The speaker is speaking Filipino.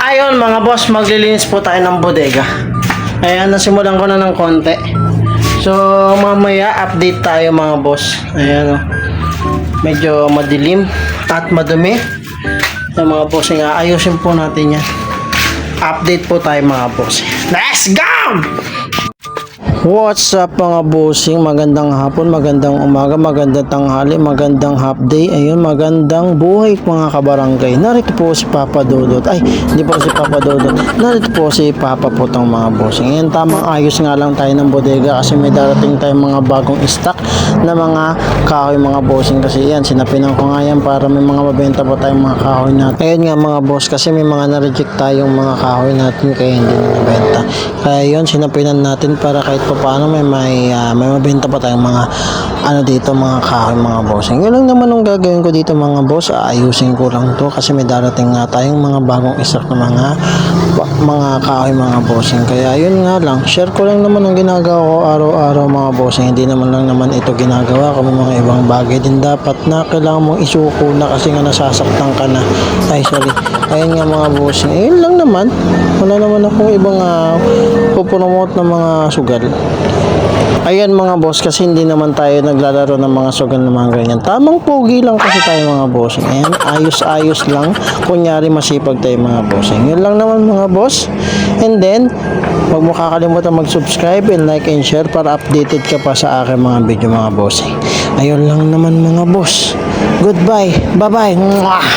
Ayun mga boss, maglilinis po tayo ng bodega. Ayan, nasimulan ko na ng konti. So, mamaya update tayo mga boss. Ayan o. Medyo madilim at madumi. Yung mga boss, ayusin po natin yan. Update po tayo mga boss. Let's go! What's up mga bossing? Magandang hapon, magandang umaga, magandang tanghali, magandang half day. Ayun, magandang buhay mga kabarangay. Narito po si Papa Dodot. Ay, hindi po si Papa Dodot. Narito po si Papa Putong mga bossing. Ayan, tamang ayos nga lang tayo ng bodega kasi may darating tayong mga bagong stock na mga kahoy mga bossing. Kasi yan, sinapinan ko nga yan para may mga mabenta pa tayong mga kahoy natin. Ayun nga mga boss, kasi may mga na-reject tayong mga kahoy natin kaya hindi nabenta. Kaya yun, sinapinan natin para kahit paano may mabenta pa tayong mga dito mga kahoy mga bossing. Yun lang naman ang gagawin ko dito mga boss, ayusin ko lang to kasi may darating nga tayong mga bagong stock na mga kahoy mga bossing. Kaya yun nga lang, share ko lang naman ang ginagawa ko araw-araw mga bossing. Hindi naman lang naman ito ginagawa ko, may mga ibang bagay din dapat na kailangan mong isuko na kasi nga nasasaktan ka na. Ay sorry, ayun nga mga bossing. Ayun lang naman, wala naman akong ibang pupromote na mga sugal. Ayan mga boss, kasi hindi naman tayo naglalaro ng mga sugal na mga ganyan. Tamang pogi lang kasi tayo mga bossing. Ayan, ayos-ayos lang. Kunyari masipag tayo mga bossing. Yun lang naman mga boss. And then, huwag mo kakalimutan mag-subscribe and like and share para updated ka pa sa aking mga video mga bossing. Ayun lang naman mga boss. Goodbye. Bye-bye. Mwah!